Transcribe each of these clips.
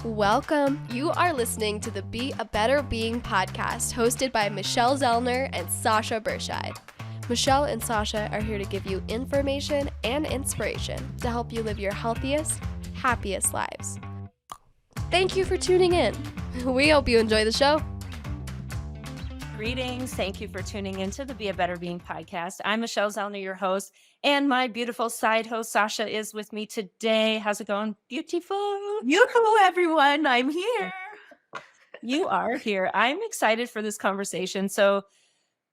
Welcome. You are listening to the Be a Better Being podcast hosted by Michelle Zellner and Sasha Berscheid. Michelle and Sasha are here to give you information and inspiration to help you live your healthiest, happiest lives. Thank you for tuning in. We hope you enjoy the show. Greetings. Thank you for tuning into the Be a Better Being podcast. I'm Michelle Zellner, your host, and my beautiful side host, Sasha, is with me today. How's it going? Beautiful. Yoo-hoo, everyone. I'm here. You are here. I'm excited for this conversation. So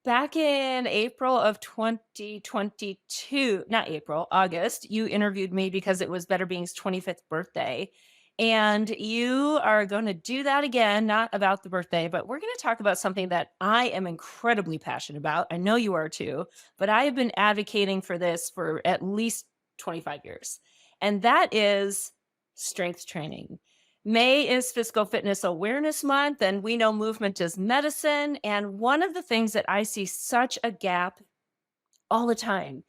back in April of 2022, August, you interviewed me because it was Better Being's 25th birthday. And you are going to do that again, not about the birthday, but we're going to talk about something that I am incredibly passionate about. I know you are too, but I have been advocating for this for at least 25 years. And that is strength training. May is Physical Fitness Awareness Month, and we know movement is medicine. And one of the things that I see such a gap all the time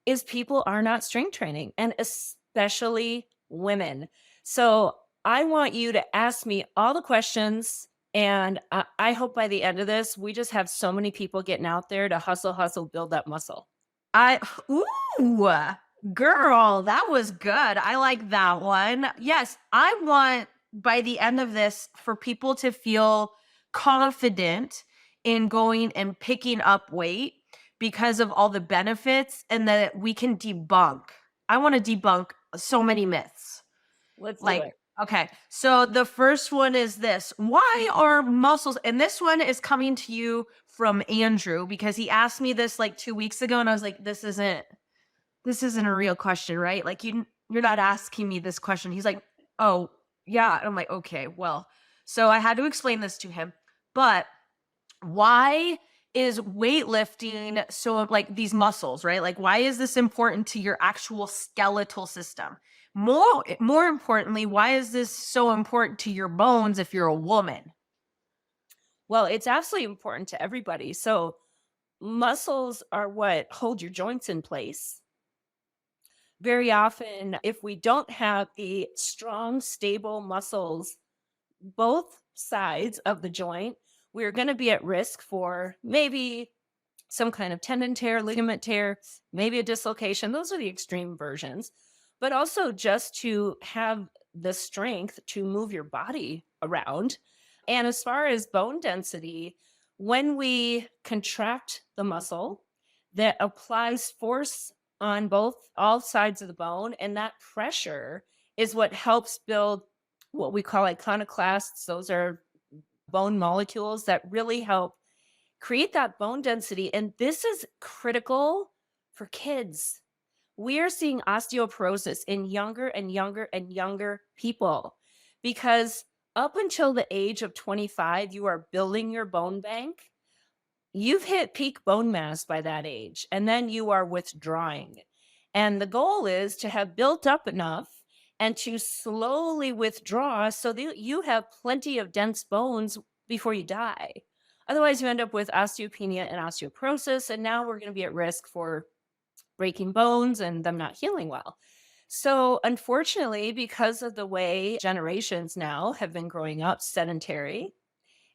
is people are not strength training, and especially women. So I want you to ask me all the questions, and I hope by the end of this, we just have so many people getting out there to hustle, build that muscle. Ooh, girl, that was good. I like that one. Yes, I want by the end of this for people to feel confident in going and picking up weight because of all the benefits and that we can debunk. I want to debunk so many myths. Let's do it. Okay, so the first one is this. Why are muscles, and this one is coming to you from Andrew because he asked me this like 2 weeks ago and I was like, this isn't a real question, right? Like you're not asking me this question. He's like, oh yeah. And I'm like, okay, well, so I had to explain this to him, but why is weightlifting so like these muscles, right? Like why is this important to your actual skeletal system? More importantly, why is this so important to your bones if you're a woman? Well, it's absolutely important to everybody. So muscles are what hold your joints in place. Very often, if we don't have the strong, stable muscles, both sides of the joint, we're going to be at risk for maybe some kind of tendon tear, ligament tear, maybe a dislocation. Those are the extreme versions. But also just to have the strength to move your body around. And as far as bone density, when we contract the muscle, that applies force on all sides of the bone, and that pressure is what helps build what we call iconoclasts. Those are bone molecules that really help create that bone density. And this is critical for kids. We are seeing osteoporosis in younger and younger and younger people because up until the age of 25, you are building your bone bank. You've hit peak bone mass by that age, and then you are withdrawing. And the goal is to have built up enough and to slowly withdraw so that you have plenty of dense bones before you die. Otherwise, you end up with osteopenia and osteoporosis, and now we're going to be at risk for breaking bones and them not healing well. So unfortunately, because of the way generations now have been growing up sedentary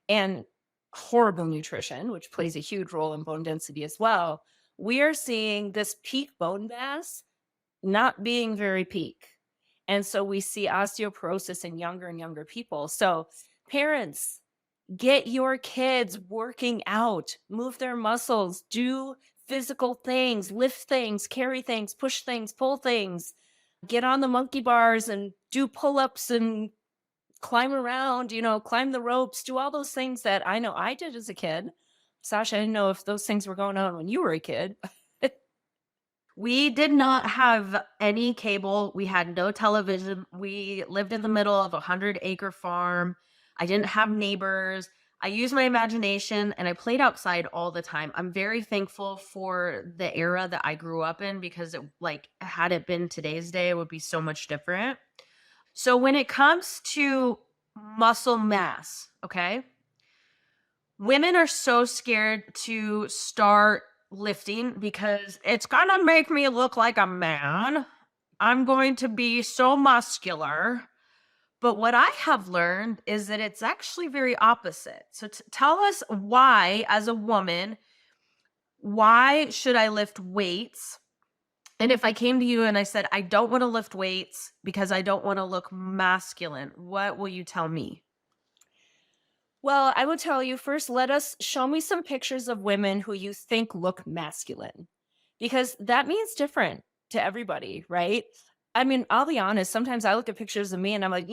and horrible nutrition, which plays a huge role in bone density as well, we are seeing this peak bone mass not being very peak. And so we see osteoporosis in younger and younger people. So parents, get your kids working out, move their muscles, do physical things, lift things, carry things, push things, pull things, get on the monkey bars and do pull-ups and climb around, climb the ropes, do all those things that I know I did as a kid. Sasha, I didn't know if those things were going on when you were a kid. We did not have any cable. We had no television. We lived in the middle of a 100-acre farm. I didn't have neighbors. I used my imagination and I played outside all the time. I'm very thankful for the era that I grew up in because had it been today's day, it would be so much different. So when it comes to muscle mass, okay, women are so scared to start lifting because it's gonna make me look like a man. I'm going to be so muscular. But what I have learned is that it's actually very opposite. So tell us why, as a woman, why should I lift weights? And if I came to you and I said, I don't want to lift weights because I don't want to look masculine, what will you tell me? Well, I will tell you first, show me some pictures of women who you think look masculine, because that means different to everybody, right? I mean, I'll be honest, sometimes I look at pictures of me and I'm like,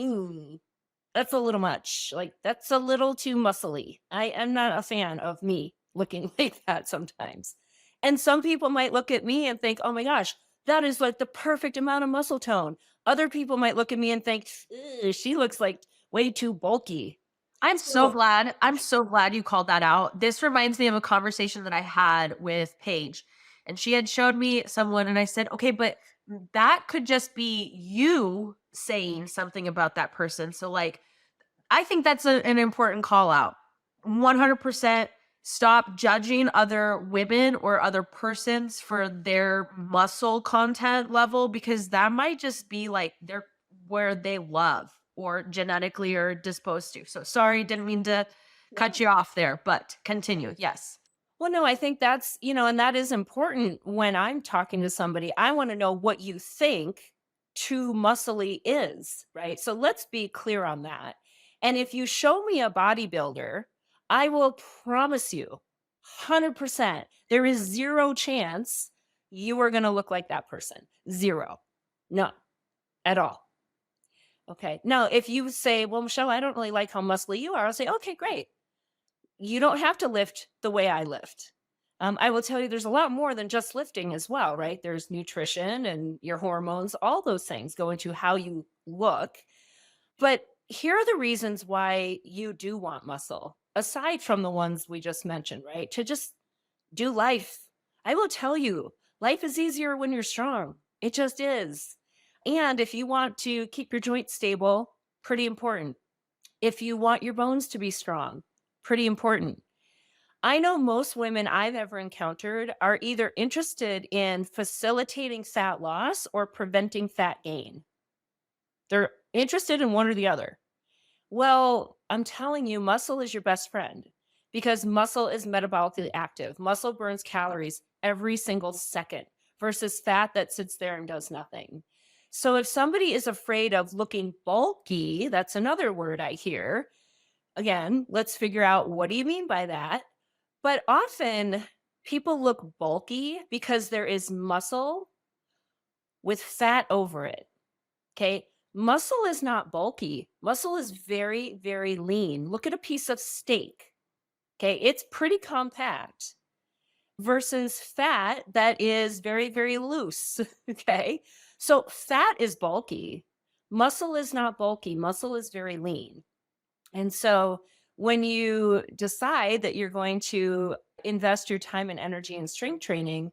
that's a little much. Like, that's a little too muscly. I am not a fan of me looking like that sometimes. And some people might look at me and think, oh my gosh, that is like the perfect amount of muscle tone. Other people might look at me and think, "Ugh, she looks like way too bulky." I'm so So, glad. I'm so glad you called that out. This reminds me of a conversation that I had with Paige. And she had showed me someone, and I said, okay, but that could just be you saying something about that person. So, like, I think that's an important call out. 100% stop judging other women or other persons for their muscle content level, because that might just be like they're where they love or genetically are disposed to. So sorry, didn't mean to cut you off there, but continue. Yes. well, no, I think that's, and that is important when I'm talking to somebody. I want to know what you think too muscly is, right? So let's be clear on that. And if you show me a bodybuilder, I will promise you 100% there is zero chance you are going to look like that person. Zero. None at all. Okay. Now, if you say, well, Michelle, I don't really like how muscly you are, I'll say, okay, great. You don't have to lift the way I lift. I will tell you there's a lot more than just lifting as well, right? There's nutrition and your hormones, all those things go into how you look. But here are the reasons why you do want muscle, aside from the ones we just mentioned, right? To just do life. I will tell you, life is easier when you're strong. It just is. And if you want to keep your joints stable, pretty important. If you want your bones to be strong, pretty important. I know most women I've ever encountered are either interested in facilitating fat loss or preventing fat gain. They're interested in one or the other. Well, I'm telling you, muscle is your best friend because muscle is metabolically active. Muscle burns calories every single second versus fat that sits there and does nothing. So if somebody is afraid of looking bulky, that's another word I hear. Again, let's figure out, what do you mean by that? But often people look bulky because there is muscle with fat over it. Okay. Muscle is not bulky. Muscle is very, very lean. Look at a piece of steak. Okay. It's pretty compact versus fat that is very, very loose. Okay. So fat is bulky. Muscle is not bulky. Muscle is very lean. And so when you decide that you're going to invest your time and energy in strength training,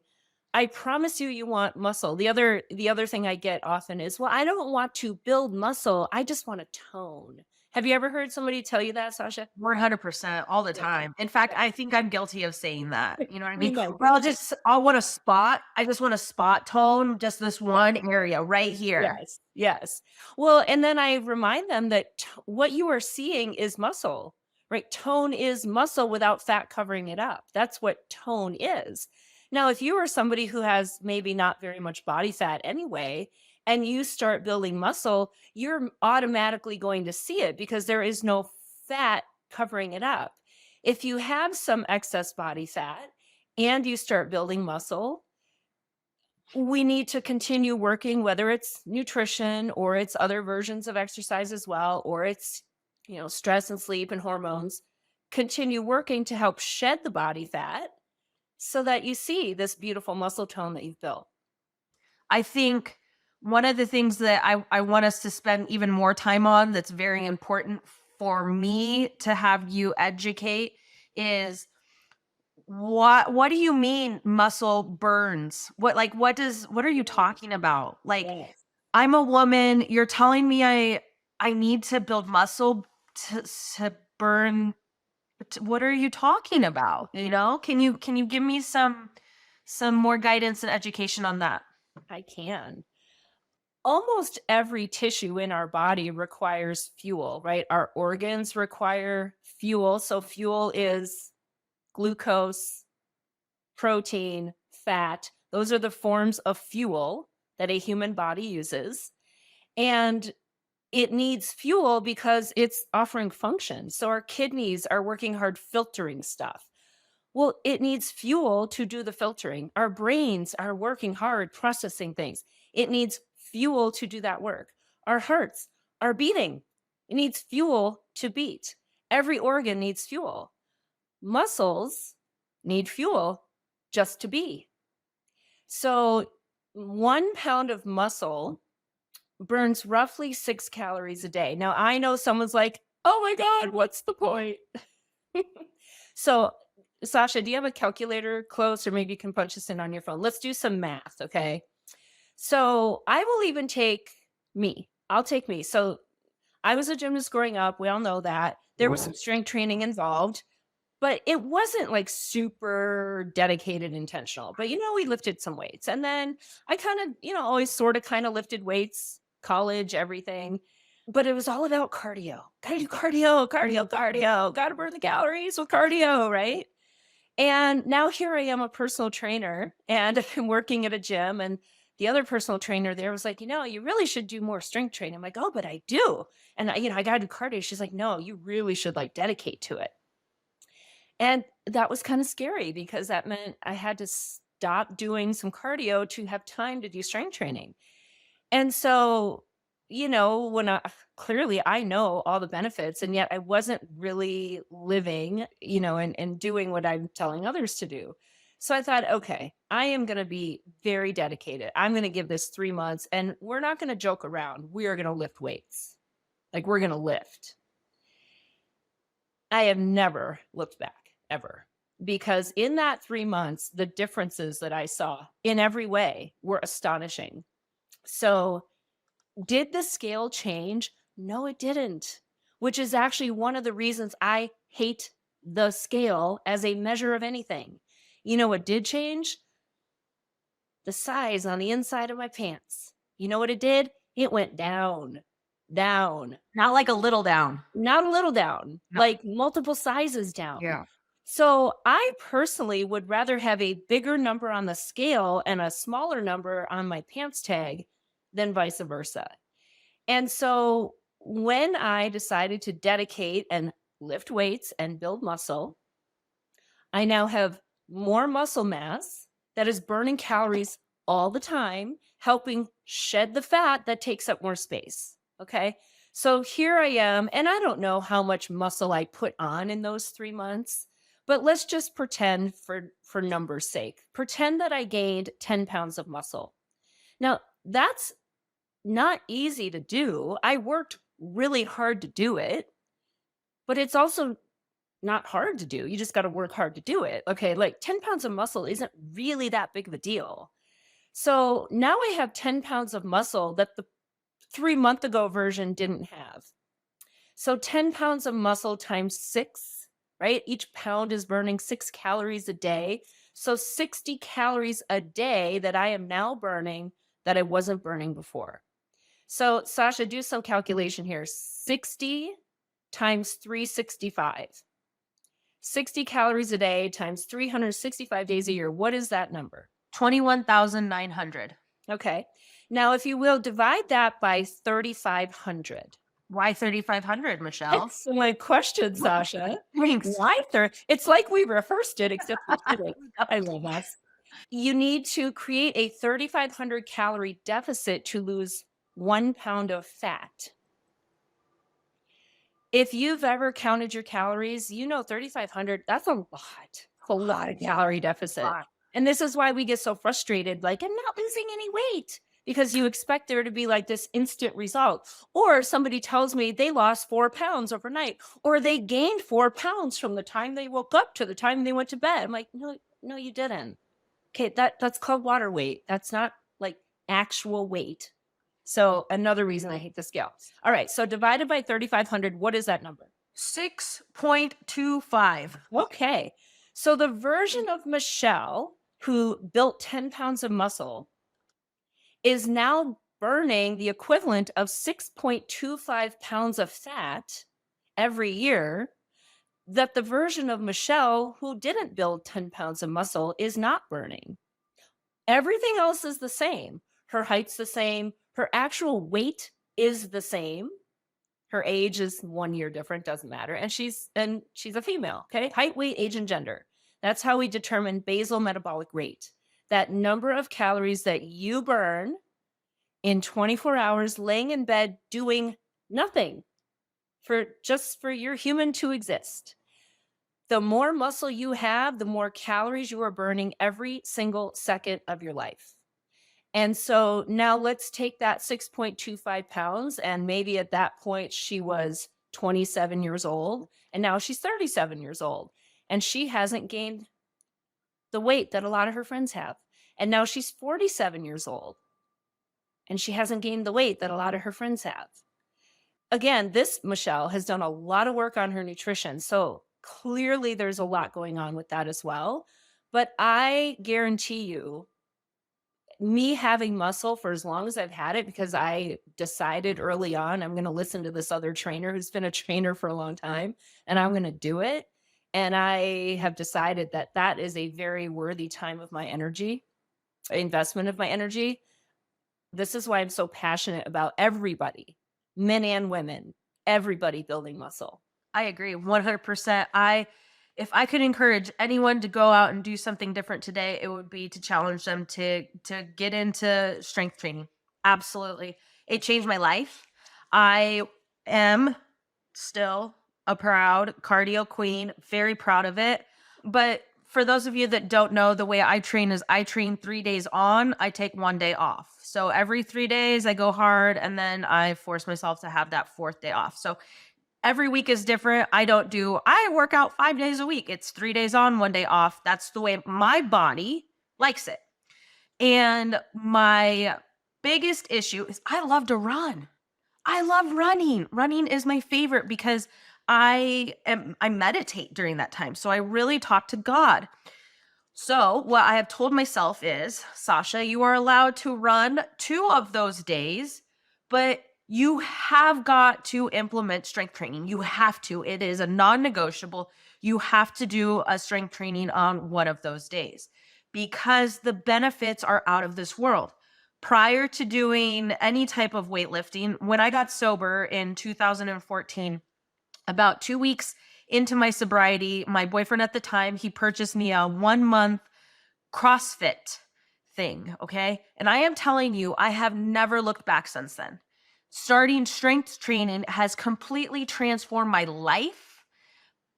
I promise you, you want muscle. The other thing I get often is, well, I don't want to build muscle. I just want to tone. Have you ever heard somebody tell you that, Sasha? 100% all the Yeah. time. In fact, I think I'm guilty of saying that. You know what I Me mean? neither. Well, I want a spot. I just want a spot tone, just this one area right here. Yes. Yes. Well, and then I remind them that what you are seeing is muscle, right? Tone is muscle without fat covering it up. That's what tone is. Now, if you are somebody who has maybe not very much body fat anyway, and you start building muscle, you're automatically going to see it because there is no fat covering it up. If you have some excess body fat and you start building muscle, we need to continue working, whether it's nutrition or it's other versions of exercise as well, or it's, stress and sleep and hormones. Continue working to help shed the body fat so that you see this beautiful muscle tone that you've built. I think one of the things that I want us to spend even more time on that's very important for me to have you educate is, what do you mean muscle burns? What are you talking about? Like, Yes. I'm a woman, you're telling me I need to build muscle to burn. What are you talking about? Can you give me some more guidance and education on that? I can. almost every tissue in our body requires fuel, right? Our organs require fuel. So fuel is glucose, protein, fat. Those are the forms of fuel that a human body uses. And it needs fuel because it's offering function. So our kidneys are working hard filtering stuff. Well, it needs fuel to do the filtering. Our brains are working hard processing things. It needs fuel to do that work. Our hearts are beating. It needs fuel to beat. Every organ needs fuel. Muscles need fuel just to be. So 1 pound of muscle burns roughly 6 calories a day. Now, I know someone's like, oh my God, what's the point? So, Sasha, do you have a calculator close, or maybe you can punch this in on your phone? Let's do some math, okay? So, I will even take me. I'll take me. So, I was a gymnast growing up. We all know that. There was some strength training involved, but it wasn't like super dedicated, intentional. But, we lifted some weights. And then I kind of, always sort of kind of lifted weights, college, everything. But it was all about cardio. Gotta do cardio, cardio, cardio. Gotta burn the calories with cardio, right? And now here I am, a personal trainer, and I'm working at a gym. And the other personal trainer there was like, you really should do more strength training. I'm like, oh, but I do. And I gotta do cardio. She's like, no, you really should like dedicate to it. And that was kind of scary because that meant I had to stop doing some cardio to have time to do strength training. And so, when clearly I know all the benefits, and yet I wasn't really living, and doing what I'm telling others to do. So I thought, okay, I am going to be very dedicated. I'm going to give this 3 months, and we're not going to joke around. We are going to lift weights. Like, we're going to lift. I have never looked back, ever. Because in that 3 months, the differences that I saw in every way were astonishing. So, did the scale change? No, it didn't, which is actually one of the reasons I hate the scale as a measure of anything. You know what did change? The size on the inside of my pants. You know what it did? It went down. Not like a little down. Not a little down, No. like multiple sizes down. Yeah. So I personally would rather have a bigger number on the scale and a smaller number on my pants tag than vice versa. And so when I decided to dedicate and lift weights and build muscle, I now have more muscle mass that is burning calories all the time, helping shed the fat that takes up more space. Okay. So here I am, and I don't know how much muscle I put on in those 3 months, but let's just pretend for numbers' sake, pretend that I gained 10 pounds of muscle. Now, that's not easy to do. I worked really hard to do it, but it's also not hard to do. You just got to work hard to do it. Okay, like 10 pounds of muscle isn't really that big of a deal. So now I have 10 pounds of muscle that the 3 month ago version didn't have. So 10 pounds of muscle times 6, right? Each pound is burning 6 calories a day. So 60 calories a day that I am now burning that I wasn't burning before. So, Sasha, do some calculation here. 60 times 365. 60 calories a day times 365 days a year. What is that number? 21,900. Okay. Now, if you will, divide that by 3,500. Why 3,500, Michelle? Excellent question, Sasha. Thanks. Why it's like we reversed it, except we didn't. I love us. You need to create a 3,500 calorie deficit to lose 1 pound of fat. If you've ever counted your calories, 3,500, that's a lot. It's a lot of calorie deficit. And this is why we get so frustrated, like, I'm not losing any weight, because you expect there to be like this instant result. Or somebody tells me they lost 4 pounds overnight, or they gained 4 pounds from the time they woke up to the time they went to bed. I'm like, no, you didn't. Okay, that's called water weight. That's not like actual weight. So another reason I hate the scale. All right, so divided by 3,500, what is that number? 6.25. Okay, so the version of Michelle who built 10 pounds of muscle is now burning the equivalent of 6.25 pounds of fat every year that the version of Michelle who didn't build 10 pounds of muscle is not burning. Everything else is the same. Her height's the same. Her actual weight is the same. Her age is 1 year different, doesn't matter. And she's a female, okay? Height, weight, age, and gender. That's how we determine basal metabolic rate. That number of calories that you burn in 24 hours laying in bed doing nothing for your human to exist. The more muscle you have, the more calories you are burning every single second of your life. And so now let's take that 6.25 pounds. And maybe at that point, she was 27 years old. And now she's 37 years old. And she hasn't gained the weight that a lot of her friends have. And now she's 47 years old. And she hasn't gained the weight that a lot of her friends have. Again, this Michelle has done a lot of work on her nutrition. So clearly there's a lot going on with that as well. But I guarantee you, me having muscle for as long as I've had it, because I decided early on, I'm going to listen to this other trainer who's been a trainer for a long time, and I'm going to do it. And I have decided that that is a very worthy time of my energy, investment of my energy. This is why I'm so passionate about everybody, men and women, everybody building muscle. I agree 100%. If I could encourage anyone to go out and do something different today, it would be to challenge them to get into strength training. Absolutely. It changed my life. I am still a proud cardio queen, very proud of it. But for those of you that don't know, the way I train is I train 3 days on, I take 1 day off. So every 3 days I go hard, and then I force myself to have that 4th day off. So every week is different. I work out 5 days a week. It's 3 days on, 1 day off. That's the way my body likes it. And my biggest issue is I love to run. I love running. Running is my favorite because I meditate during that time. So I really talk to God. So what I have told myself is, Sasha, you are allowed to run 2 of those days, but you have got to implement strength training. You have to. It is a non-negotiable. You have to do a strength training on 1 of those days because the benefits are out of this world. Prior to doing any type of weightlifting, when I got sober in 2014, about 2 weeks into my sobriety, my boyfriend at the time, he purchased me a 1-month CrossFit thing, okay? And I am telling you, I have never looked back since then. Starting strength training has completely transformed my life,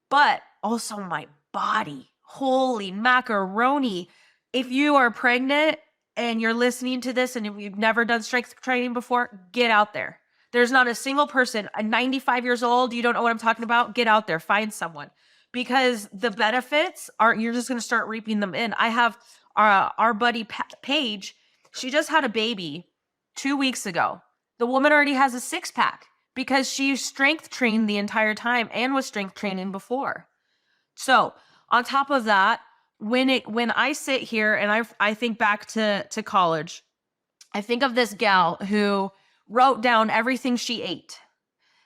but also my body. Holy macaroni. If you are pregnant and you're listening to this and if you've never done strength training before, get out there. There's not a single person, 95 years old, you don't know what I'm talking about, get out there, find someone. Because the benefits you're just going to start reaping them in. I have our buddy Paige, she just had a baby 2 weeks ago. The woman already has a 6-pack because she strength trained the entire time and was strength training before. So on top of that, when I sit here and I think back to college, I think of this gal who wrote down everything she ate,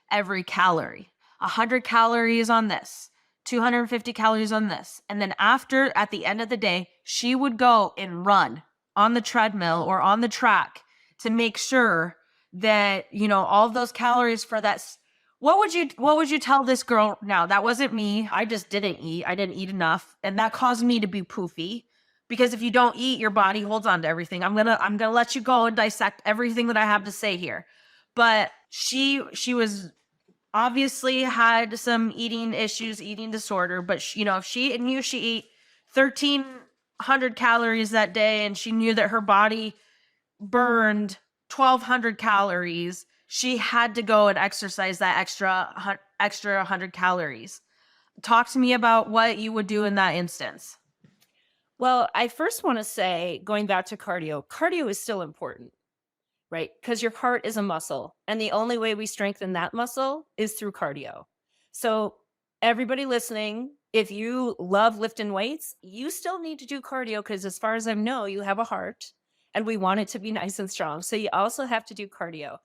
every calorie, 100 calories on this, 250 calories on this. And then at the end of the day, she would go and run on the treadmill or on the track to make sure that, all of those calories for that. What would you tell this girl now? That wasn't me. I just didn't eat. I didn't eat enough. And that caused me to be poofy. Because if you don't eat, your body holds on to everything. I'm gonna let you go and dissect everything that I have to say here. But she was obviously had some eating issues, eating disorder. But if she knew she ate 1,300 calories that day, and she knew that her body burned 1,200 calories, she had to go and exercise that extra 100 calories. Talk to me about what you would do in that instance. Well, I first want to say, going back to cardio is still important, right? Because your heart is a muscle, and the only way we strengthen that muscle is through cardio. So everybody listening, if you love lifting weights, you still need to do cardio because as far as I know, you have a heart and we want it to be nice and strong. So you also have to do cardio.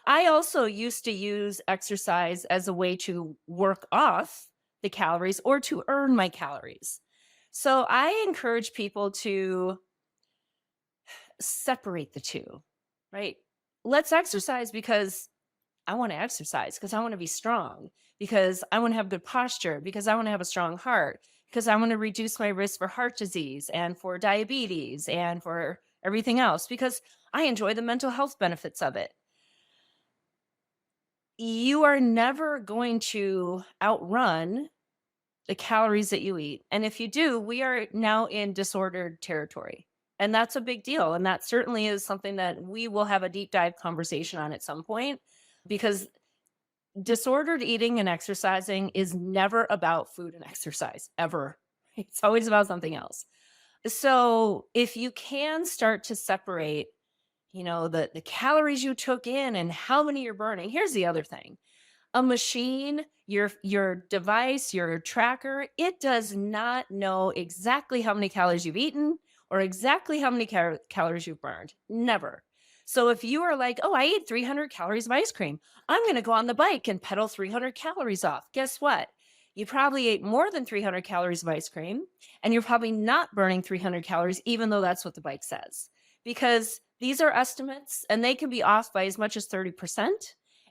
I also used to use exercise as a way to work off the calories or to earn my calories. So I encourage people to separate the two, right? Let's exercise because I want to exercise, because I want to be strong, because I want to have good posture, because I want to have a strong heart, because I want to reduce my risk for heart disease and for diabetes and for everything else, because I enjoy the mental health benefits of it. You are never going to outrun the calories that you eat. And if you do, we are now in disordered territory. And that's a big deal. And that certainly is something that we will have a deep dive conversation on at some point, because disordered eating and exercising is never about food and exercise, ever. It's always about something else. So if you can start to separate, the calories you took in and how many you're burning. Here's the other thing. A machine, your device, your tracker, it does not know exactly how many calories you've eaten or exactly how many calories you've burned. Never. So if you are like, oh, I ate 300 calories of ice cream, I'm going to go on the bike and pedal 300 calories off. Guess what? You probably ate more than 300 calories of ice cream, and you're probably not burning 300 calories, even though that's what the bike says, because these are estimates and they can be off by as much as 30%.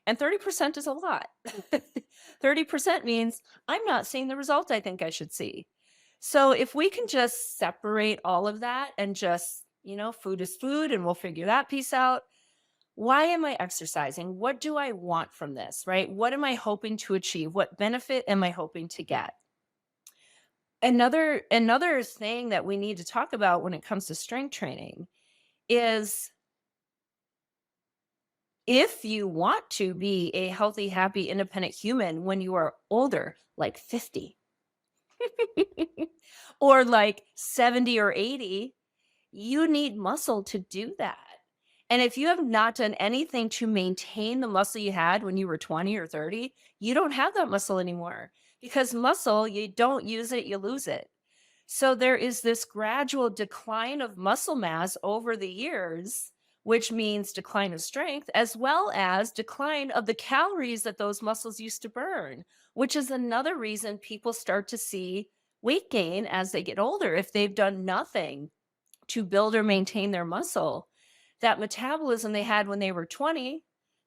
And 30% is a lot. 30% means I'm not seeing the result I think I should see. So if we can just separate all of that and just, food is food and we'll figure that piece out. Why am I exercising? What do I want from this, right? What am I hoping to achieve? What benefit am I hoping to get? Another thing that we need to talk about when it comes to strength training is, if you want to be a healthy, happy, independent human when you are older, like 50 or like 70 or 80, you need muscle to do that. And if you have not done anything to maintain the muscle you had when you were 20 or 30, you don't have that muscle anymore, because muscle, you don't use it, you lose it. So there is this gradual decline of muscle mass over the years, which means decline of strength, as well as decline of the calories that those muscles used to burn, which is another reason people start to see weight gain as they get older. If they've done nothing to build or maintain their muscle, that metabolism they had when they were 20,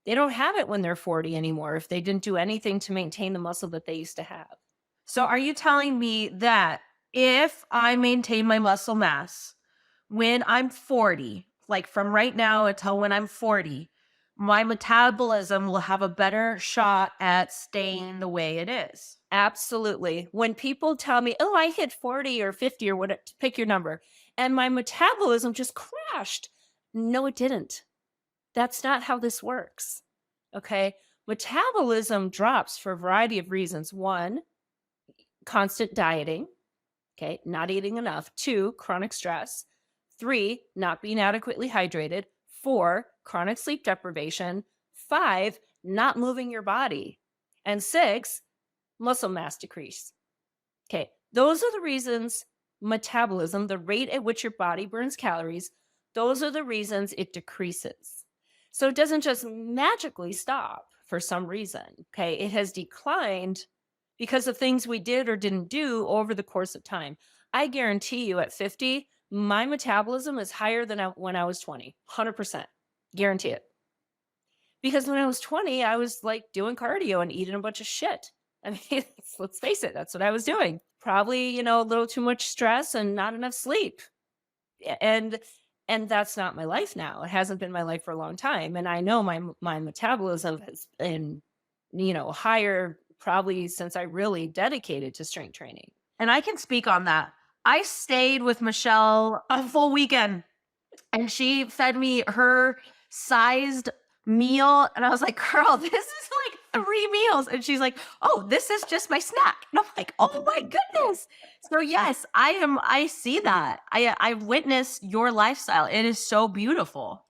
they don't have it when they're 40 anymore, if they didn't do anything to maintain the muscle that they used to have. So are you telling me that if I maintain my muscle mass when I'm 40, like from right now until when I'm 40, my metabolism will have a better shot at staying the way it is? Absolutely. When people tell me, oh, I hit 40 or 50 or what, pick your number, and my metabolism just crashed. No, it didn't. That's not how this works. Okay. Metabolism drops for a variety of reasons. One, constant dieting. Okay. Not eating enough. Two, chronic stress. Three, not being adequately hydrated. Four, chronic sleep deprivation. Five, not moving your body. And six, muscle mass decrease. Okay. Those are the reasons metabolism, the rate at which your body burns calories, those are the reasons it decreases. So it doesn't just magically stop for some reason. Okay. It has declined because of things we did or didn't do over the course of time. I guarantee you at 50, my metabolism is higher than when I was 20, 100%. Guarantee it. Because when I was 20, I was like doing cardio and eating a bunch of shit. I mean, let's face it, that's what I was doing. Probably, a little too much stress and not enough sleep. And that's not my life now. It hasn't been my life for a long time. And I know my metabolism has been, higher probably since I really dedicated to strength training. And I can speak on that. I stayed with Michelle a full weekend, and she fed me her sized meal. And I was like, girl, this is like 3 meals. And she's like, oh, this is just my snack. And I'm like, oh my goodness. So yes, I see that. I witness your lifestyle. It is so beautiful.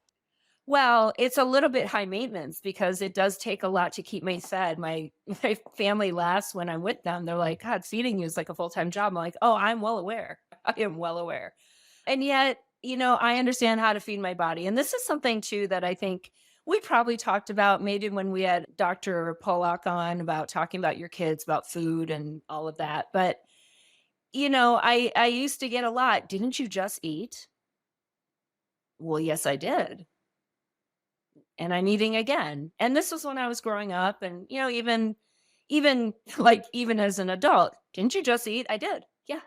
Well, it's a little bit high maintenance because it does take a lot to keep me fed. My family laughs when I'm with them. They're like, God, feeding you is like a full-time job. I'm like, oh, I'm well aware. I am well aware. And yet, I understand how to feed my body. And this is something too that I think we probably talked about maybe when we had Dr. Pollock on about talking about your kids, about food and all of that. But, I used to get a lot. Didn't you just eat? Well, yes, I did. And I'm eating again. And this was when I was growing up and, even like even as an adult, didn't you just eat? I did. Yeah.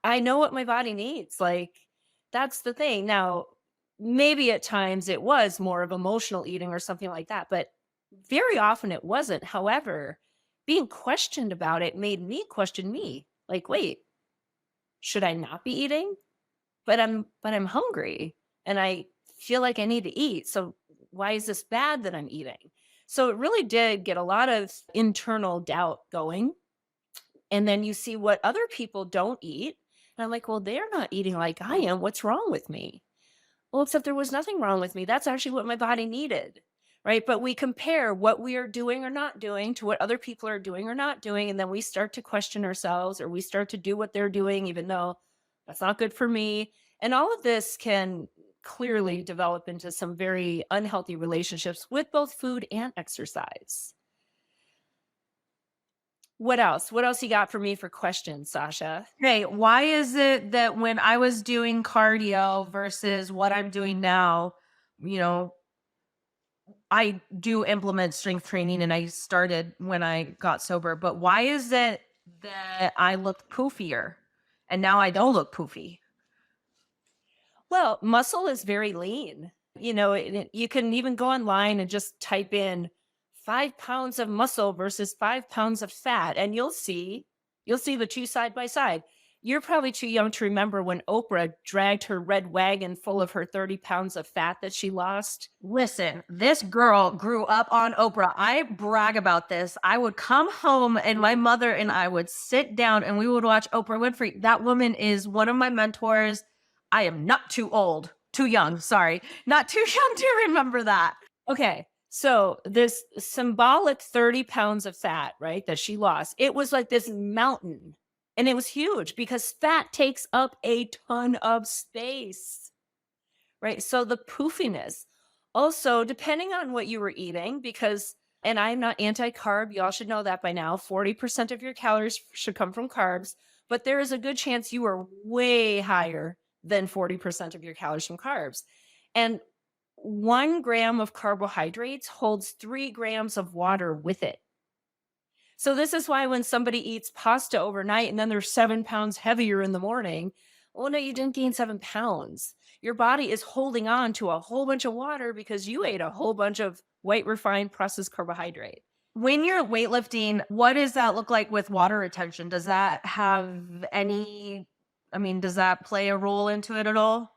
I know what my body needs. Like, that's the thing. Now, maybe at times it was more of emotional eating or something like that, but very often it wasn't. However, being questioned about it made me question me. Like, wait, should I not be eating? But I'm hungry and I feel like I need to eat. So why is this bad that I'm eating? So it really did get a lot of internal doubt going. And then you see what other people don't eat. And I'm like, well, they're not eating like I am. What's wrong with me? Well, except there was nothing wrong with me. That's actually what my body needed. Right. But we compare what we are doing or not doing to what other people are doing or not doing. And then we start to question ourselves or we start to do what they're doing, even though that's not good for me. And all of this can clearly develop into some very unhealthy relationships with both food and exercise. What else? What else you got for me for questions, Sasha? Okay, why is it that when I was doing cardio versus what I'm doing now, you know, I do implement strength training and I started when I got sober, but why is it that I look poofier and now I don't look poofy? Well, muscle is very lean. You can even go online and just type in 5 pounds of muscle versus 5 pounds of fat, and you'll see the two side by side. You're probably too young to remember when Oprah dragged her red wagon full of her 30 pounds of fat that she lost. Listen, this girl grew up on Oprah. I brag about this. I would come home and my mother and I would sit down and we would watch Oprah Winfrey. That woman is one of my mentors. I am not too old, too young, sorry, not too young to remember that. Okay. So this symbolic 30 pounds of fat, right, that she lost, it was like this mountain. And it was huge because fat takes up a ton of space, right? So the poofiness. Also, depending on what you were eating, because, and I'm not anti carb, y'all should know that by now. 40% of your calories should come from carbs, but there is a good chance you are way higher than 40% of your calories from carbs. And 1 gram of carbohydrates holds 3 grams of water with it. So this is why when somebody eats pasta overnight and then they're 7 pounds heavier in the morning, oh no, you didn't gain 7 pounds. Your body is holding on to a whole bunch of water because you ate a whole bunch of white refined processed carbohydrate. When you're weightlifting, what does that look like with water retention? Does that have any, does that play a role into it at all?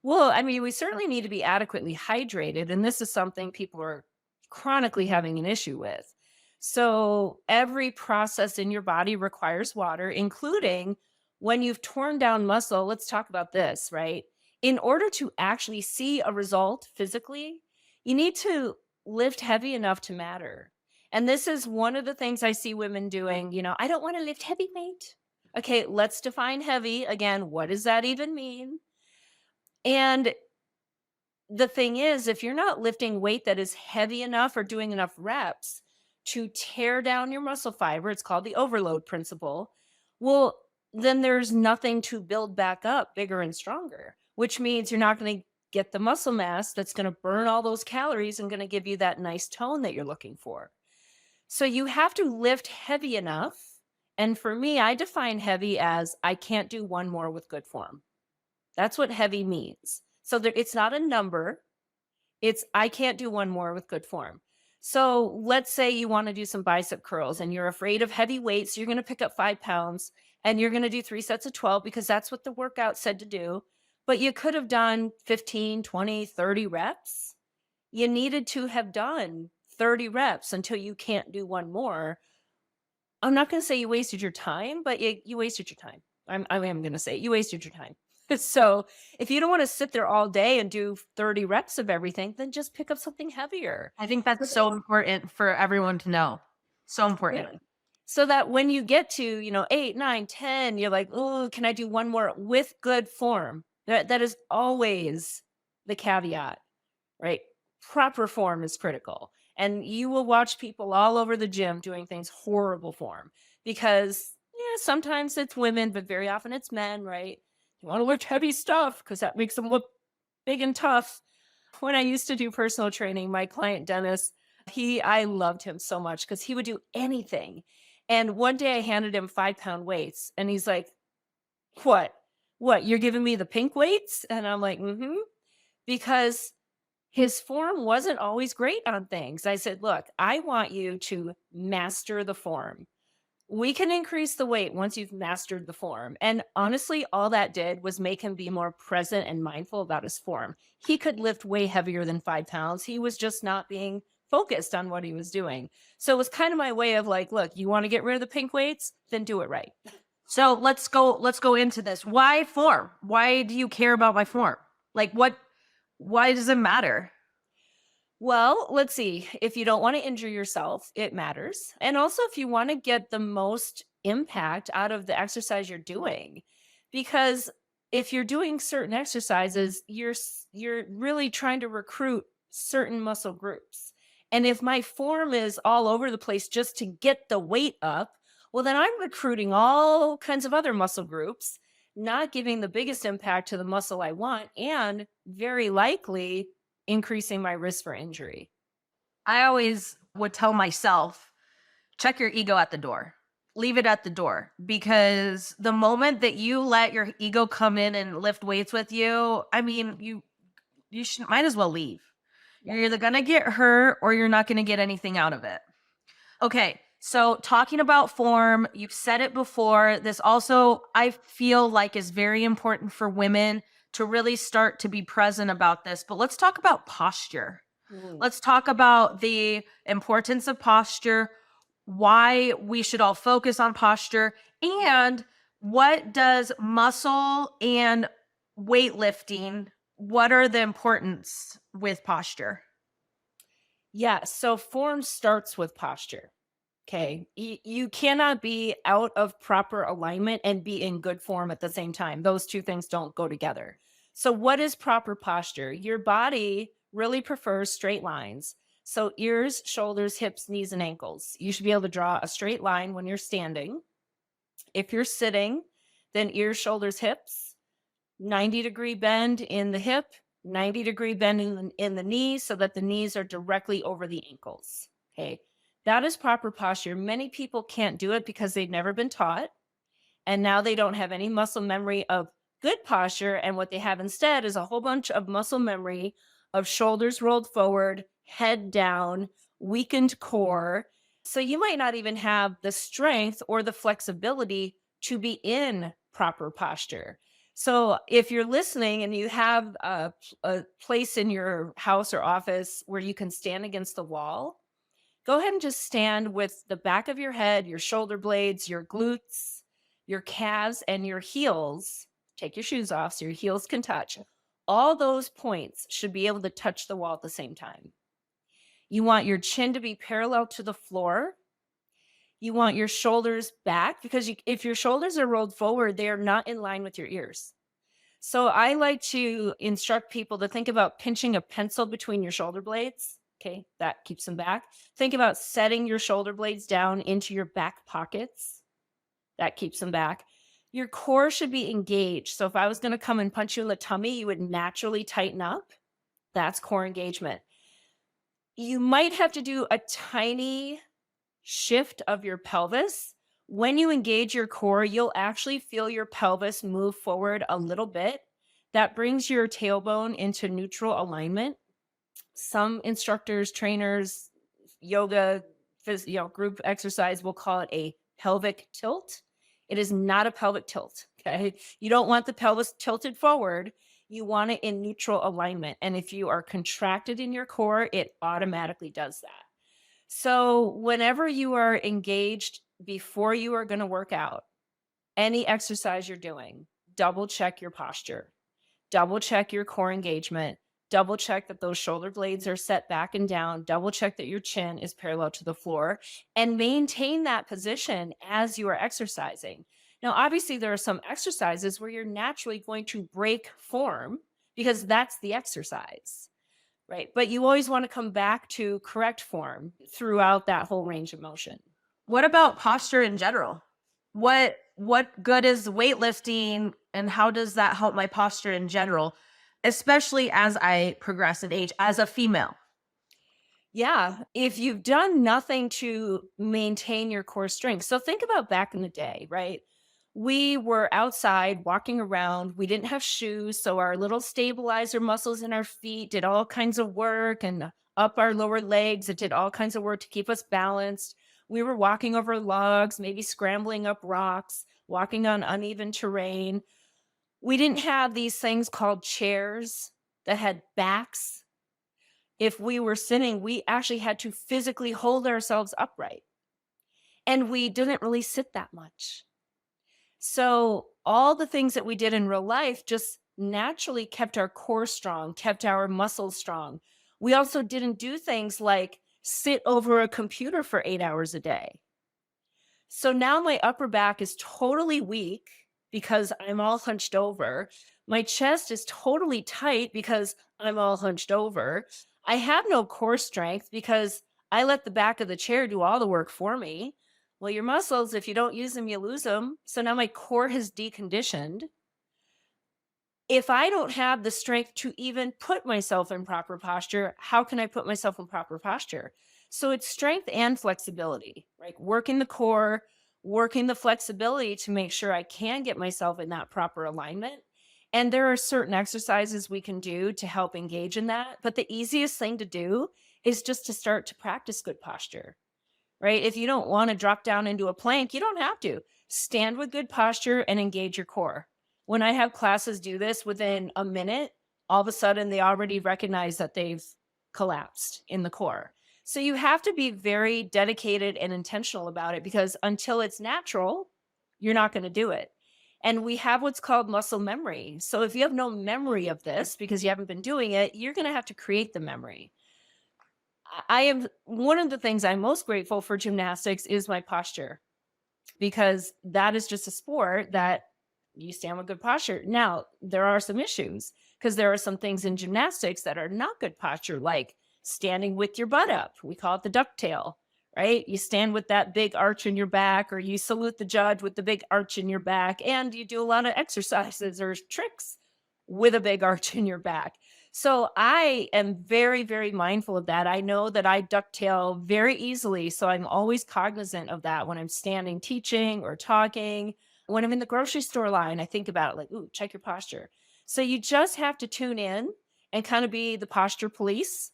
Well, I mean, we certainly need to be adequately hydrated, and this is something people are chronically having an issue with. So, every process in your body requires water, including when you've torn down muscle. Let's talk about this, right? In order to actually see a result physically, you need to lift heavy enough to matter. And this is one of the things I see women doing. I don't want to lift heavy weight. Okay, let's define heavy. Again, what does that even mean? And the thing is, if you're not lifting weight that is heavy enough or doing enough reps to tear down your muscle fiber, it's called the overload principle. Well, then there's nothing to build back up bigger and stronger, which means you're not going to get the muscle mass that's going to burn all those calories and going to give you that nice tone that you're looking for. So you have to lift heavy enough. And for me, I define heavy as I can't do one more with good form. That's what heavy means. So it's not a number. It's I can't do one more with good form. So let's say you want to do some bicep curls and you're afraid of heavy weights. So you're going to pick up 5 pounds and you're going to do 3 sets of 12 because that's what the workout said to do. But you could have done 15, 20, 30 reps. You needed to have done 30 reps until you can't do one more. I'm not going to say you wasted your time, but you wasted your time. I am going to say you wasted your time. So if you don't want to sit there all day and do 30 reps of everything, then just pick up something heavier. I think that's so important for everyone to know. So important. Yeah. So that when you get to, 8, 9, 10, you're like, oh, can I do one more with good form? That is always the caveat, right? Proper form is critical. And you will watch people all over the gym doing things horrible form because, yeah, sometimes it's women, but very often it's men, right? You want to lift heavy stuff because that makes them look big and tough. When I used to do personal training, my client Dennis, I loved him so much because he would do anything. And one day I handed him 5-pound weights and he's like, "What? What? You're giving me the pink weights?" And I'm like, "Mm-hmm." Because his form wasn't always great on things. I said, "Look, I want you to master the form. We can increase the weight once you've mastered the form." And honestly, all that did was make him be more present and mindful about his form. He could lift way heavier than 5 pounds. He was just not being focused on what he was doing. So it was kind of my way of like, look, you want to get rid of the pink weights? Then do it right. So let's go into this. Why form? Why do you care about my form? Like why does it matter? Well, let's see. If you don't want to injure yourself, it matters. And also, if you want to get the most impact out of the exercise you're doing, because if you're doing certain exercises, you're really trying to recruit certain muscle groups. And if my form is all over the place just to get the weight up, well, then I'm recruiting all kinds of other muscle groups, not giving the biggest impact to the muscle I want, and very likely increasing my risk for injury. I always would tell myself, check your ego at the door. Leave it at the door, because the moment that you let your ego come in and lift weights with you, I mean, you should might as well leave. You're either going to get hurt or you're not going to get anything out of it. Okay, so talking about form, you've said it before. This also, I feel like, is very important for women to really start to be present about this. But let's talk about posture. Mm. Let's talk about the importance of posture, why we should all focus on posture, and what does muscle and weightlifting, what are the importance with posture? Yeah, so form starts with posture. Okay. You cannot be out of proper alignment and be in good form at the same time. Those two things don't go together. So, what is proper posture? Your body really prefers straight lines. So, ears, shoulders, hips, knees, and ankles. You should be able to draw a straight line when you're standing. If you're sitting, then ears, shoulders, hips, 90-degree bend in the hip, 90-degree bend in the knee so that the knees are directly over the ankles. Okay. That is proper posture. Many people can't do it because they've never been taught. And now they don't have any muscle memory of good posture. And what they have instead is a whole bunch of muscle memory of shoulders rolled forward, head down, weakened core. So you might not even have the strength or the flexibility to be in proper posture. So if you're listening and you have a place in your house or office where you can stand against the wall, go ahead and just stand with the back of your head, your shoulder blades, your glutes, your calves, and your heels. Take your shoes off so your heels can touch. All those points should be able to touch the wall at the same time. You want your chin to be parallel to the floor. You want your shoulders back because if your shoulders are rolled forward, they are not in line with your ears. So I like to instruct people to think about pinching a pencil between your shoulder blades. Okay, that keeps them back. Think about setting your shoulder blades down into your back pockets. That keeps them back. Your core should be engaged. So if I was going to come and punch you in the tummy, you would naturally tighten up. That's core engagement. You might have to do a tiny shift of your pelvis. When you engage your core, you'll actually feel your pelvis move forward a little bit. That brings your tailbone into neutral alignment. Some instructors, trainers, yoga, group exercise will call it a pelvic tilt. It is not a pelvic tilt. Okay. You don't want the pelvis tilted forward. You want it in neutral alignment. And if you are contracted in your core, it automatically does that. So whenever you are engaged before you are going to work out, any exercise you're doing, double check your posture, double check your core engagement, double check that those shoulder blades are set back and down, double check that your chin is parallel to the floor, and maintain that position as you are exercising. Now, obviously, there are some exercises where you're naturally going to break form because that's the exercise, right? But you always want to come back to correct form throughout that whole range of motion. What about posture in general? What good is weightlifting and how does that help my posture in general, especially as I progress in age as a female? Yeah, if you've done nothing to maintain your core strength. So think about back in the day, right? We were outside walking around. We didn't have shoes. So our little stabilizer muscles in our feet did all kinds of work and up our lower legs. It did all kinds of work to keep us balanced. We were walking over logs, maybe scrambling up rocks, walking on uneven terrain. We didn't have these things called chairs that had backs. If we were sitting, we actually had to physically hold ourselves upright. And we didn't really sit that much. So, all the things that we did in real life just naturally kept our core strong, kept our muscles strong. We also didn't do things like sit over a computer for 8 hours a day. So now my upper back is totally weak because I'm all hunched over. My chest is totally tight because I'm all hunched over. I have no core strength because I let the back of the chair do all the work for me. Well, your muscles, if you don't use them, you lose them. So now my core has deconditioned. If I don't have the strength to even put myself in proper posture, how can I put myself in proper posture? So it's strength and flexibility, right? Working the core, working the flexibility to make sure I can get myself in that proper alignment. And there are certain exercises we can do to help engage in that. But the easiest thing to do is just to start to practice good posture, right? If you don't want to drop down into a plank, you don't have to. Stand with good posture and engage your core. When I have classes do this within a minute, all of a sudden they already recognize that they've collapsed in the core. So you have to be very dedicated and intentional about it because until it's natural, you're not going to do it. And we have what's called muscle memory. So if you have no memory of this because you haven't been doing it, you're going to have to create the memory. I am one of the things I'm most grateful for gymnastics is my posture because that is just a sport that you stand with good posture. Now, there are some issues because there are some things in gymnastics that are not good posture, like standing with your butt up. We call it the ducktail, right? You stand with that big arch in your back, or you salute the judge with the big arch in your back, and you do a lot of exercises or tricks with a big arch in your back. So I am very, very mindful of that. I know that I ducktail very easily. So I'm always cognizant of that when I'm standing, teaching or talking. When I'm in the grocery store line, I think about it like, ooh, check your posture. So you just have to tune in and kind of be the posture police.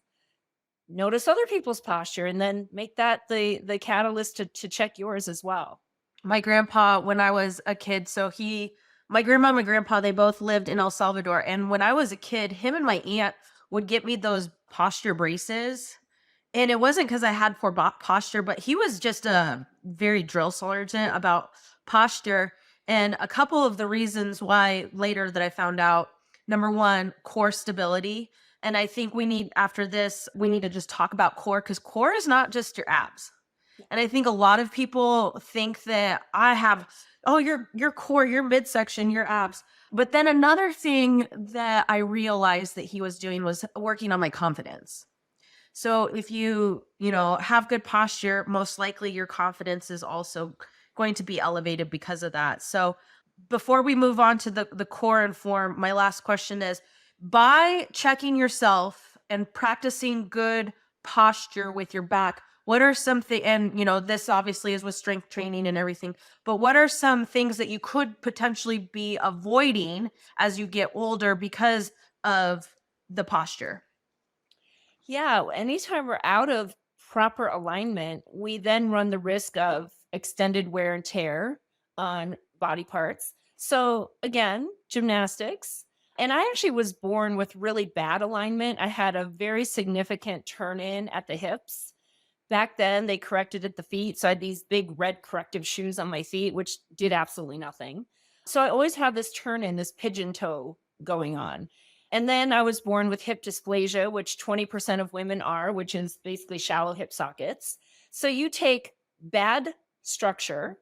Notice other people's posture and then make that the catalyst to check yours as well. My grandpa, when I was a kid, my grandma and my grandpa, they both lived in El Salvador. And when I was a kid, him and my aunt would get me those posture braces. And it wasn't because I had poor posture, but he was just a very drill sergeant about posture. And a couple of the reasons why later that I found out, number one, core stability. And I think after this, we need to just talk about core because core is not just your abs. And I think a lot of people think that your core, your midsection, your abs. But then another thing that I realized that he was doing was working on my confidence. So if have good posture, most likely your confidence is also going to be elevated because of that. So before we move on to the core and form, my last question is, by checking yourself and practicing good posture with your back, what are some things, and this obviously is with strength training and everything, but what are some things that you could potentially be avoiding as you get older because of the posture? Yeah, anytime we're out of proper alignment, we then run the risk of extended wear and tear on body parts. So, again, gymnastics. And I actually was born with really bad alignment. I had a very significant turn in at the hips. Back then, they corrected at the feet. So I had these big red corrective shoes on my feet, which did absolutely nothing. So I always had this turn in, this pigeon toe going on. And then I was born with hip dysplasia, which 20% of women are, which is basically shallow hip sockets. So you take bad structure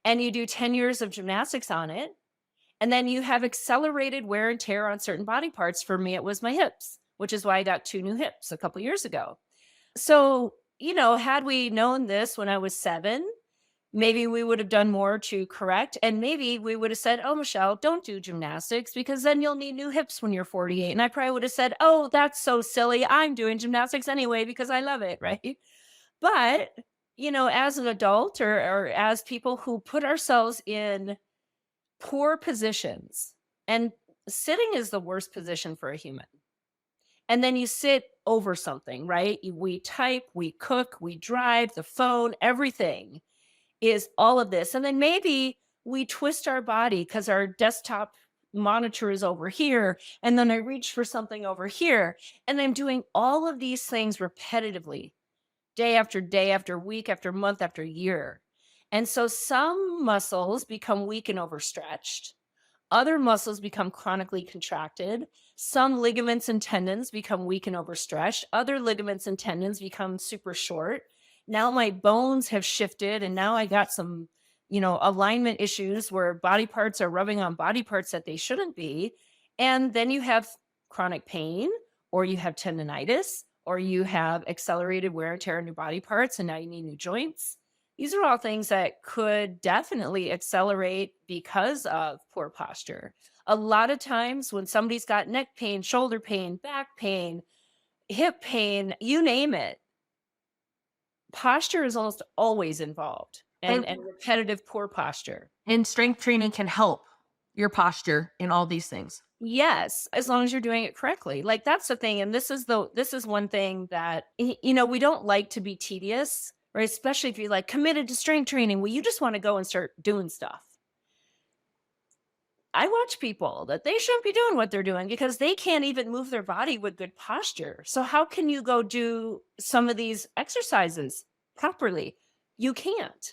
and you do 10 years of gymnastics on it. And then you have accelerated wear and tear on certain body parts. For me, it was my hips, which is why I got 2 new hips a couple years ago. So, had we known this when I was 7, maybe we would have done more to correct. And maybe we would have said, oh, Michelle, don't do gymnastics because then you'll need new hips when you're 48. And I probably would have said, oh, that's so silly. I'm doing gymnastics anyway because I love it. Right. But, as an adult or as people who put ourselves in poor positions, and sitting is the worst position for a human. And then you sit over something, right? We type, we cook, we drive, the phone, everything is all of this. And then maybe we twist our body because our desktop monitor is over here. And then I reach for something over here. And I'm doing all of these things repetitively, day after week after month after year. And so some muscles become weak and overstretched. Other muscles become chronically contracted. Some ligaments and tendons become weak and overstretched. Other ligaments and tendons become super short. Now my bones have shifted and now I got some, alignment issues where body parts are rubbing on body parts that they shouldn't be. And then you have chronic pain, or you have tendonitis, or you have accelerated wear and tear in your body parts and now you need new joints. These are all things that could definitely accelerate because of poor posture. A lot of times when somebody's got neck pain, shoulder pain, back pain, hip pain, you name it, posture is almost always involved, and repetitive poor posture. And strength training can help your posture in all these things. Yes, as long as you're doing it correctly. Like that's the thing. And this is one thing that, we don't like to be tedious, right? Especially if you're like committed to strength training. Well, you just want to go and start doing stuff. I watch people that they shouldn't be doing what they're doing because they can't even move their body with good posture. So how can you go do some of these exercises properly? You can't.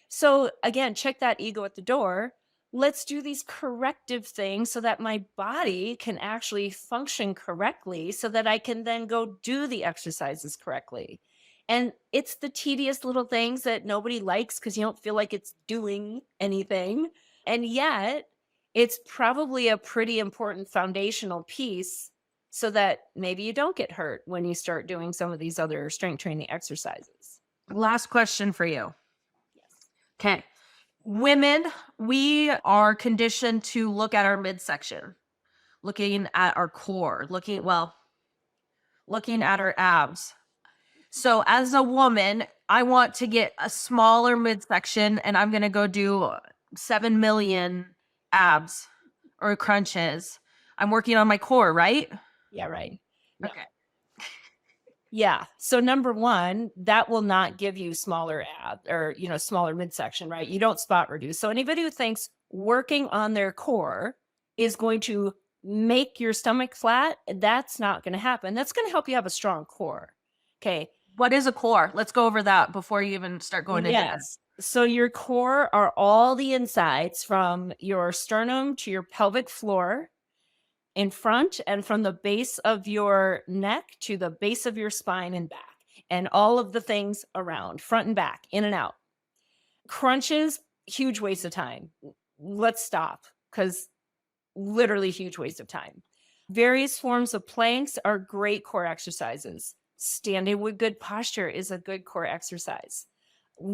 So again, check that ego at the door. Let's do these corrective things so that my body can actually function correctly so that I can then go do the exercises correctly. And it's the tedious little things that nobody likes because you don't feel like it's doing anything. And yet it's probably a pretty important foundational piece so that maybe you don't get hurt when you start doing some of these other strength training exercises. Last question for you. Yes. Okay. Women, we are conditioned to look at our midsection, looking at our core, looking at our abs. So as a woman, I want to get a smaller midsection and I'm going to go do 7 million abs or crunches. I'm working on my core, right? Yeah, right. Okay. Yeah. So number one, that will not give you smaller ab or, smaller midsection, right? You don't spot reduce. So anybody who thinks working on their core is going to make your stomach flat, that's not going to happen. That's going to help you have a strong core. Okay. What is a core? Let's go over that before you even start going into this. So your core are all the insides from your sternum to your pelvic floor in front, and from the base of your neck to the base of your spine and back, and all of the things around, front and back, in and out. Crunches, huge waste of time. Let's stop, because literally huge waste of time. Various forms of planks are great core exercises. Standing with good posture is a good core exercise.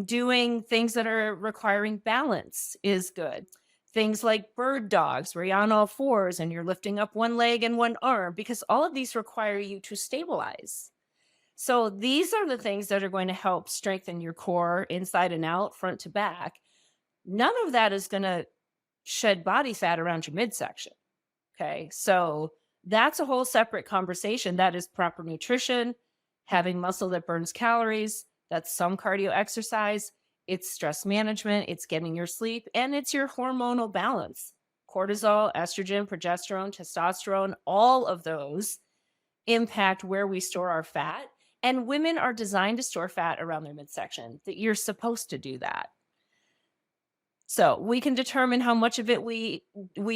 Doing things that are requiring balance is good. Things like bird dogs, where you're on all fours and you're lifting up one leg and one arm, because all of these require you to stabilize. So these are the things that are going to help strengthen your core inside and out, front to back. None of that is going to shed body fat around your midsection. Okay. So that's a whole separate conversation. That is proper nutrition, having muscle that burns calories. That's some cardio exercise. It's stress management. It's getting your sleep, and it's your hormonal balance. Cortisol, estrogen, progesterone, testosterone, all of those impact where we store our fat. And women are designed to store fat around their midsection. That you're supposed to do that. So we can determine how much of it we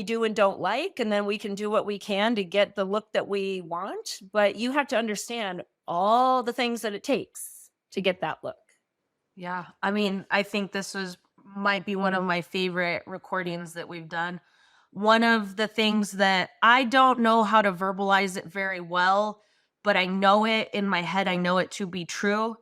do and don't like, and then we can do what we can to get the look that we want. But you have to understand all the things that it takes to get that look. Yeah. I mean, I think this was might be one of my favorite recordings that we've done. One of the things that I don't know how to verbalize it very well, but I know it in my head, I know it to be true.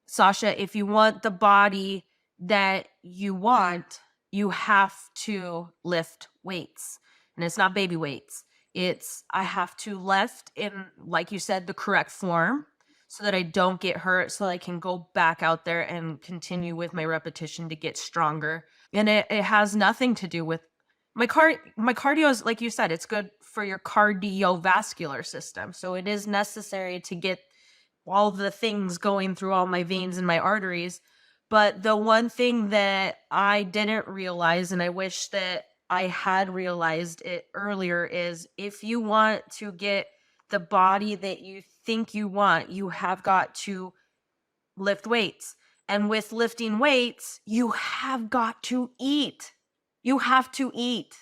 Sasha, if you want the body that you want, you have to lift weights. And it's not baby weights. It's I have to lift in, like you said, the correct form so that I don't get hurt, so I can go back out there and continue with my repetition to get stronger. And it has nothing to do with my cardio is, like you said, it's good for your cardiovascular system. So it is necessary to get all the things going through all my veins and my arteries. But the one thing that I didn't realize, and I wish that I had realized it earlier, is if you want to get the body that you think you want, you have got to lift weights. And with lifting weights, you have got to eat. You have to eat.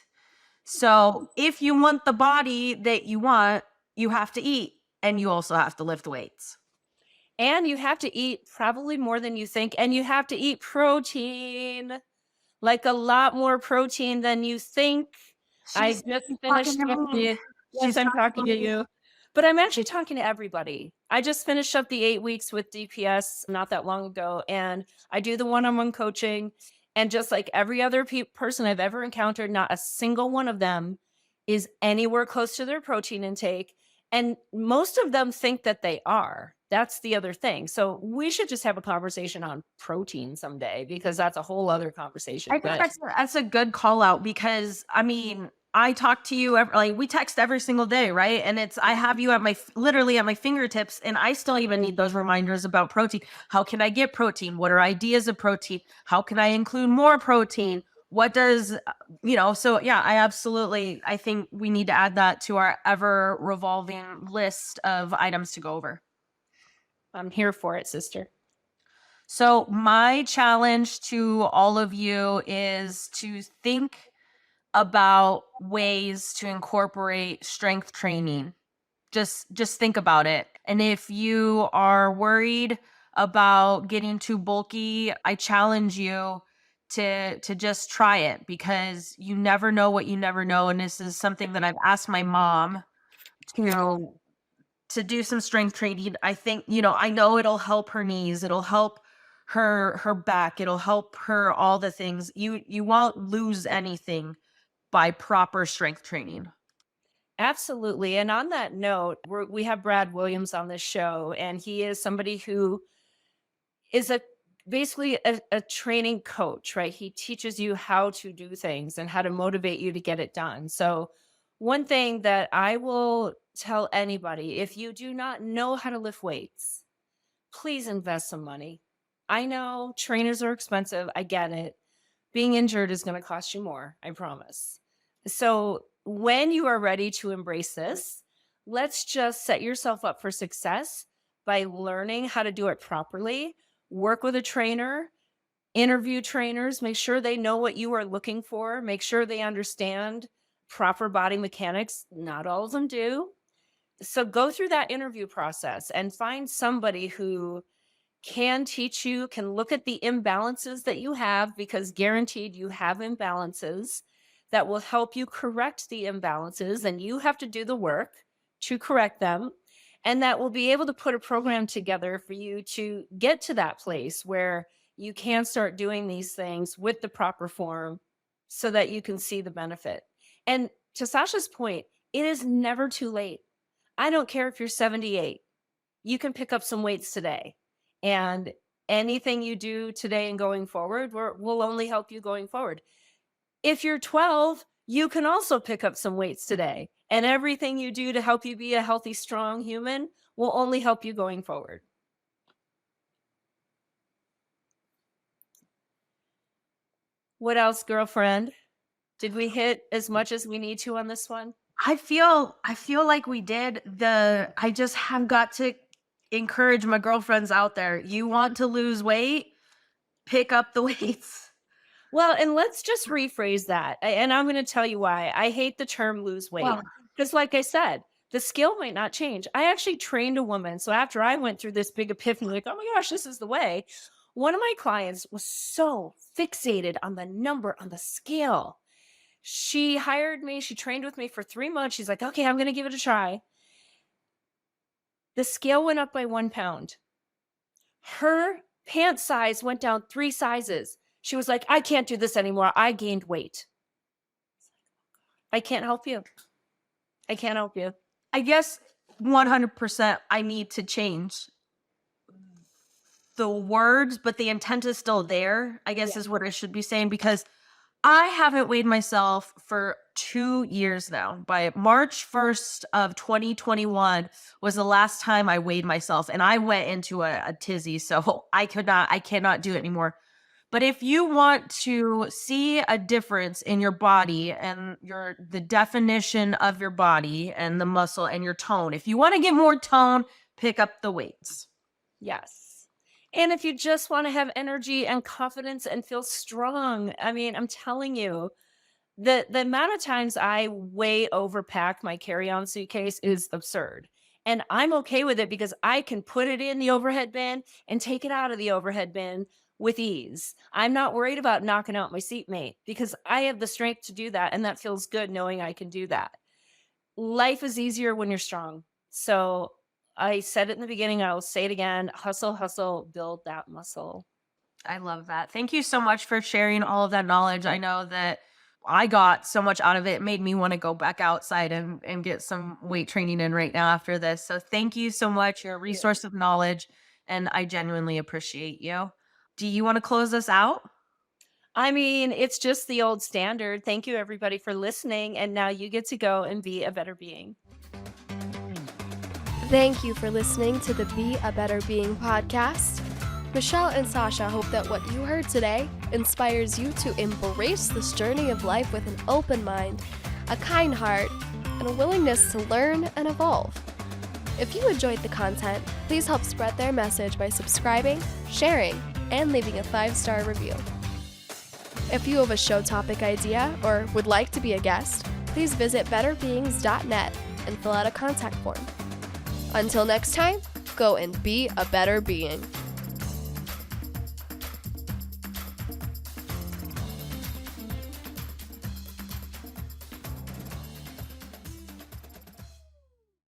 So if you want the body that you want, you have to eat. And you also have to lift weights. And you have to eat probably more than you think. And you have to eat protein, like a lot more protein than you think. I just finished up the, yes, I'm talking to you, but I'm actually talking to everybody. I just finished up the 8 weeks with DPS not that long ago. And I do the one-on-one coaching. And just like every other person I've ever encountered, not a single one of them is anywhere close to their protein intake. And most of them think that they are. That's the other thing. So we should just have a conversation on protein someday, because that's a whole other conversation. I think that's a good call out, because I mean, I talk to you like we text every single day, right? And it's I have you at my literally at my fingertips, and I still even need those reminders about protein. How can I get protein? What are ideas of protein? How can I include more protein? What does so yeah, I think we need to add that to our ever revolving list of items to go over. I'm here for it, sister. So my challenge to all of you is to think about ways to incorporate strength training. Just think about it. And if you are worried about getting too bulky, I challenge you to just try it, because you never know what you never know. And this is something that I've asked my mom to do some strength training. I think, I know it'll help her knees, it'll help her back, it'll help her all the things. You won't lose anything by proper strength training. Absolutely. And on that note, we have Brad Williams on this show, and he is somebody who is basically a training coach, right? He teaches you how to do things and how to motivate you to get it done. So one thing that I will tell anybody, if you do not know how to lift weights, please invest some money. I know trainers are expensive. I get it. Being injured is going to cost you more, I promise. So when you are ready to embrace this, let's just set yourself up for success by learning how to do it properly. Work with a trainer, interview trainers, make sure they know what you are looking for, make sure they understand proper body mechanics. Not all of them do. So go through that interview process and find somebody who can teach you, can look at the imbalances that you have, because guaranteed you have imbalances, that will help you correct the imbalances, and you have to do the work to correct them. And that will be able to put a program together for you to get to that place where you can start doing these things with the proper form so that you can see the benefit. And to Sasha's point, it is never too late. I don't care if you're 78. You can pick up some weights today. And anything you do today and going forward will only help you going forward. If you're 12, you can also pick up some weights today. And everything you do to help you be a healthy, strong human will only help you going forward. What else, girlfriend? Did we hit as much as we need to on this one? I feel like we did. I just have got to encourage my girlfriends out there. You want to lose weight? Pick up the weights. Well, and let's just rephrase that. And I'm going to tell you why. I hate the term lose weight. Because like I said, the skill might not change. I actually trained a woman. So after I went through this big epiphany, like, oh my gosh, this is the way. One of my clients was so fixated on the number on the scale. She hired me, she trained with me for 3 months. She's like, "Okay, I'm gonna give it a try." The scale went up by 1 pound. Her pant size went down 3 sizes. She was like, "I can't do this anymore. I gained weight." I can't help you. I can't help you. I guess 100% I need to change the words, but the intent is still there, I guess Yeah. is what I should be saying, because I haven't weighed myself for 2 years now. By March 1st of 2021 was the last time I weighed myself, and I went into a tizzy, so I cannot do it anymore. But if you want to see a difference in your body and the definition of your body and the muscle and your tone, if you want to get more tone, pick up the weights. Yes. And if you just want to have energy and confidence and feel strong, I mean, I'm telling you, the amount of times I way overpack my carry-on suitcase is absurd. And I'm okay with it because I can put it in the overhead bin and take it out of the overhead bin with ease. I'm not worried about knocking out my seatmate because I have the strength to do that. And that feels good knowing I can do that. Life is easier when you're strong. So I said it in the beginning, I will say it again: hustle, hustle, build that muscle. I love that. Thank you so much for sharing all of that knowledge. I know that I got so much out of it. It made me want to go back outside and get some weight training in right now after this. So thank you so much. You're a resource of knowledge, and I genuinely appreciate you. Do you want to close us out? I mean, it's just the old standard. Thank you, everybody, for listening. And now you get to go and be a better being. Thank you for listening to the Be a Better Being podcast. Michelle and Sasha hope that what you heard today inspires you to embrace this journey of life with an open mind, a kind heart, and a willingness to learn and evolve. If you enjoyed the content, please help spread their message by subscribing, sharing, and leaving a 5-star review. If you have a show topic idea or would like to be a guest, please visit betterbeings.net and fill out a contact form. Until next time, go and be a better being.